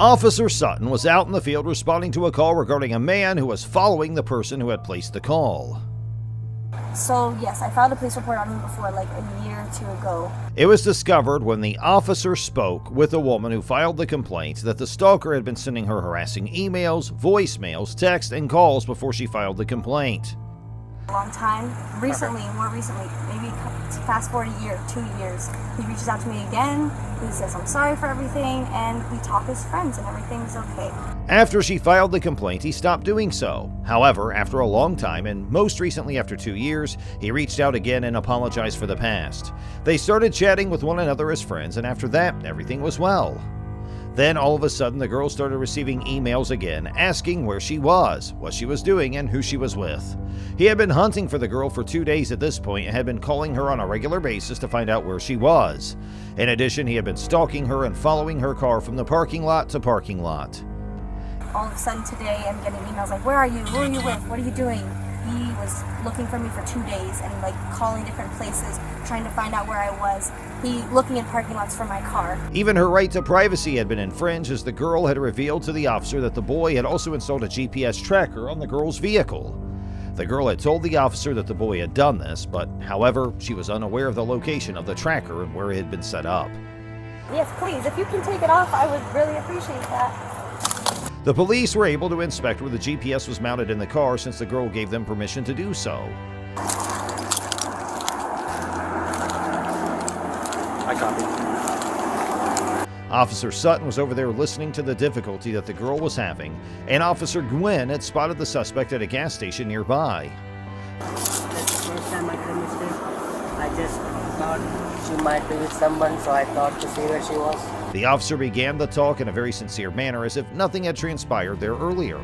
Officer Sutton was out in the field responding to a call regarding a man who was following the person who had placed the call. So yes, I filed a police report on him before, like a year or two ago. It was discovered when the officer spoke with a woman who filed the complaint that the stalker had been sending her harassing emails, voicemails, texts, and calls before she filed the complaint. A long time. More recently, maybe fast forward a year, 2 years, he reaches out to me again. He says, I'm sorry for everything, and we talk as friends, and everything's okay. After she filed the complaint, he stopped doing so. However, after a long time, and most recently after 2 years, he reached out again and apologized for the past. They started chatting with one another as friends, and after that, everything was well. Then, all of a sudden, the girl started receiving emails again, asking where she was, what she was doing, and who she was with. He had been hunting for the girl for 2 days at this point and had been calling her on a regular basis to find out where she was. In addition, he had been stalking her and following her car from the parking lot to parking lot. All of a sudden today, I'm getting emails like, where are you? Who are you with? What are you doing? He was looking for me for 2 days and like calling different places, trying to find out where I was. He looking in parking lots for my car. Even her right to privacy had been infringed as the girl had revealed to the officer that the boy had also installed a GPS tracker on the girl's vehicle. The girl had told the officer that the boy had done this, but however, she was unaware of the location of the tracker and where it had been set up. Yes, please, if you can take it off, I would really appreciate that. The police were able to inspect where the GPS was mounted in the car since the girl gave them permission to do so. I copy. Officer Sutton was over there listening to the difficulty that the girl was having, and Officer Gwynn had spotted the suspect at a gas station nearby. That's the first time I did a mistake. I just thought she might be with someone, so I thought to see where she was. The officer began the talk in a very sincere manner as if nothing had transpired there earlier.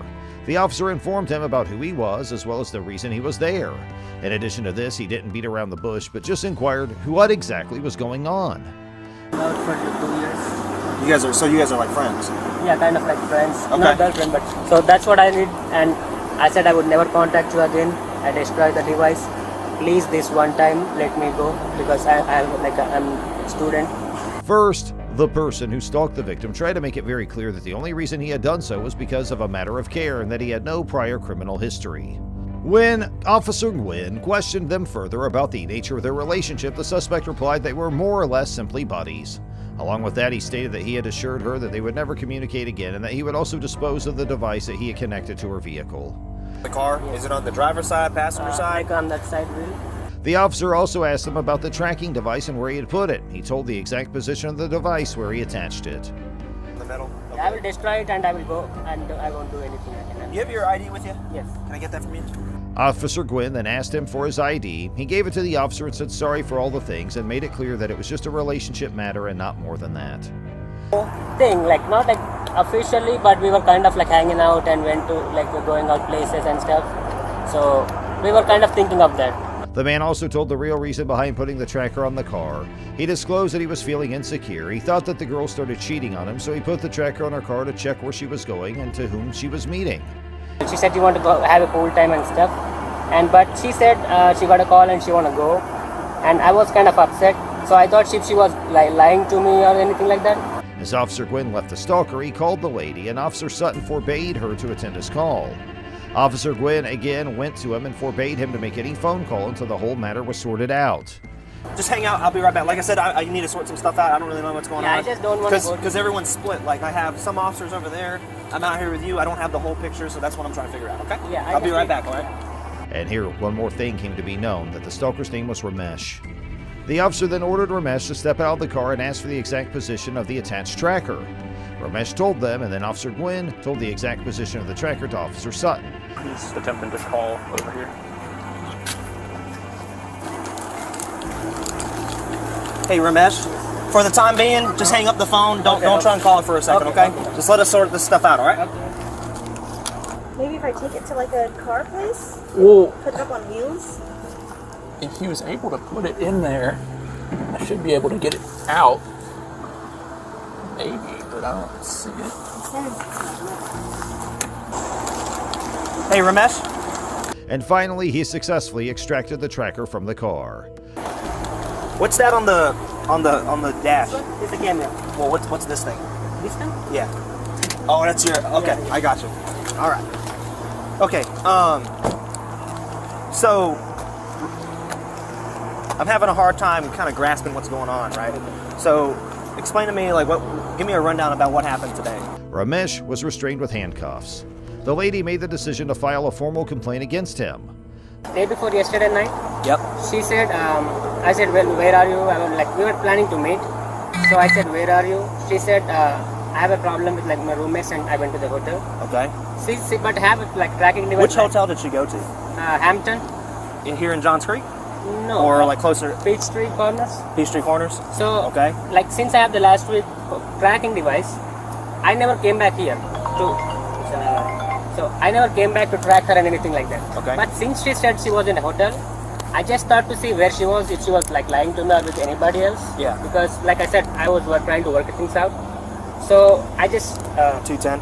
The officer informed him about who he was as well as the reason he was there. In addition to this, he didn't beat around the bush but just inquired what exactly was going on. Out for 2 years. You guys are like friends? Yeah, kind of like friends. Okay. Not girlfriend, but so that's what I did, and I said I would never contact you again. I destroyed the device. Please, this one time, let me go because I'm a student. First, the person who stalked the victim tried to make it very clear that the only reason he had done so was because of a matter of care and that he had no prior criminal history. When Officer Gwynn questioned them further about the nature of their relationship, the suspect replied they were more or less simply buddies. Along with that, he stated that he had assured her that they would never communicate again and that he would also dispose of the device that he had connected to her vehicle. The car, is it on the driver's side, passenger side? Like on that side wheel. The officer also asked him about the tracking device and where he had put it. He told the exact position of the device where he attached it. In the middle? Okay. I will destroy it and I will go and I won't do anything again. You have your ID with you? Yes. Can I get that from you? Officer Gwynn then asked him for his ID. He gave it to the officer and said sorry for all the things and made it clear that it was just a relationship matter and not more than that. Thing, like not like officially, but we were kind of like hanging out and went to like going out places and stuff. So we were kind of thinking of that. The man also told the real reason behind putting the tracker on the car. He disclosed that he was feeling insecure. He thought that the girl started cheating on him, so he put the tracker on her car to check where she was going and to whom she was meeting. She said she wanted to go have a pool time and stuff, but she said she got a call and she want to go, and I was kind of upset. So I thought she was like lying to me or anything like that. As Officer Gwynn left the stalker, he called the lady, and Officer Sutton forbade her to attend his call. Officer Gwynn again went to him and forbade him to make any phone call until the whole matter was sorted out. Just hang out. I'll be right back. Like I said, I need to sort some stuff out. I don't really know what's going on. I just don't want to go. Because everyone's split. Like, I have some officers over there. I'm out here with you. I don't have the whole picture, so that's what I'm trying to figure out, okay? Yeah, I'll be right back, all right? And here, one more thing came to be known, that the stalker's name was Ramesh. The officer then ordered Ramesh to step out of the car and ask for the exact position of the attached tracker. Ramesh told them, and then Officer Gwynn told the exact position of the tracker to Officer Sutton. He's attempting to call over here. Hey, Ramesh, for the time being, just hang up the phone. Don't try and call it for a second, okay? Just let us sort this stuff out, all right? Maybe if I take it to like a car place, Well, put it up on wheels. if he was able to put it in there, I should be able to get it out. Maybe, but I don't see it. Hey, Ramesh. And finally, he successfully extracted the tracker from the car. What's that on the dash? It's a camera. Well, what's this thing? This thing? Yeah. Oh, that's your. Okay, I got you. All right. Okay. So I'm having a hard time kind of grasping what's going on, right? So explain to me, like, give me a rundown about what happened today. Ramesh was restrained with handcuffs. The lady made the decision to file a formal complaint against him. Day before yesterday night, Yep. she said, I said, well, where are you? I was like, we were planning to meet. So I said, where are you? She said, I have a problem with like my roommates and I went to the hotel. Okay. See, but have it like tracking device. Which hotel did she go to? Hampton? Here in Johns Creek? No. Or like closer? Peachtree Corners. Peachtree Corners? So, Okay. like since I have the last week tracking device, I never came back here so I never came back to track her and anything like that. Okay. But since she said she was in a hotel, I just thought to see where she was, if she was like lying to me or with anybody else. Yeah. Because like I said, I was trying to work things out. So I just 210.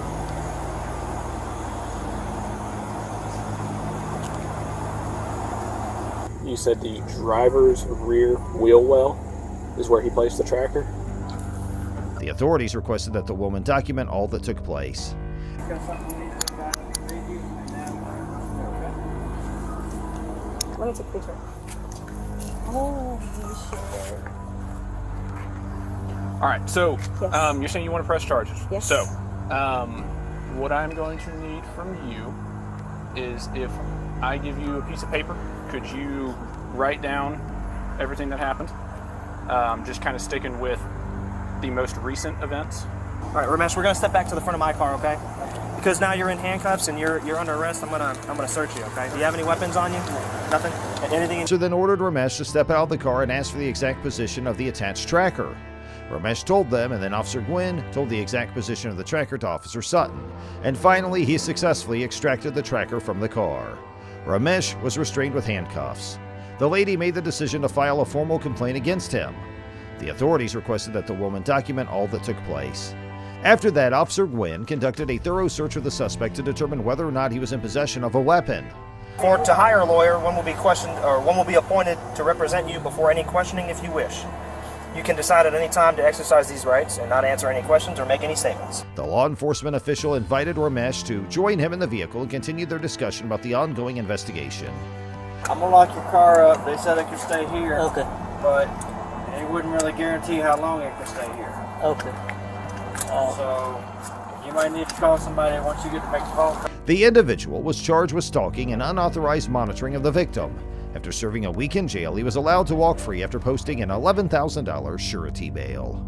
You said the driver's rear wheel well is where he placed the tracker? The authorities requested that the woman document all that took place. Let me take a picture. Holy shit. All right, so Yes. you're saying you want to press charges. Yes. So what I'm going to need from you is if I give you a piece of paper, could you write down everything that happened? Just kind of sticking with the most recent events. All right, Ramesh, we're gonna step back to the front of my car, okay? Because now you're in handcuffs and you're under arrest. I'm gonna search you, okay? Do you have any weapons on you? Nothing? Anything? Officer then ordered Ramesh to step out of the car and ask for the exact position of the attached tracker. Ramesh told them, and then Officer Gwynn told the exact position of the tracker to Officer Sutton. And finally, he successfully extracted the tracker from the car. Ramesh was restrained with handcuffs. The lady made the decision to file a formal complaint against him. The authorities requested that the woman document all that took place. After that, Officer Gwynn conducted a thorough search of the suspect to determine whether or not he was in possession of a weapon. To hire a lawyer, one will be questioned, or one will be appointed to represent you before any questioning if you wish. You can decide at any time to exercise these rights and not answer any questions or make any statements. The law enforcement official invited Ramesh to join him in the vehicle and continued their discussion about the ongoing investigation. I'm gonna lock your car up. They said it could stay here. okay. But they wouldn't really guarantee how long it could stay here. Okay. So you might need to call somebody once you get to make the phone call. The individual was charged with stalking and unauthorized monitoring of the victim. After serving a week in jail, he was allowed to walk free after posting an $11,000 surety bail.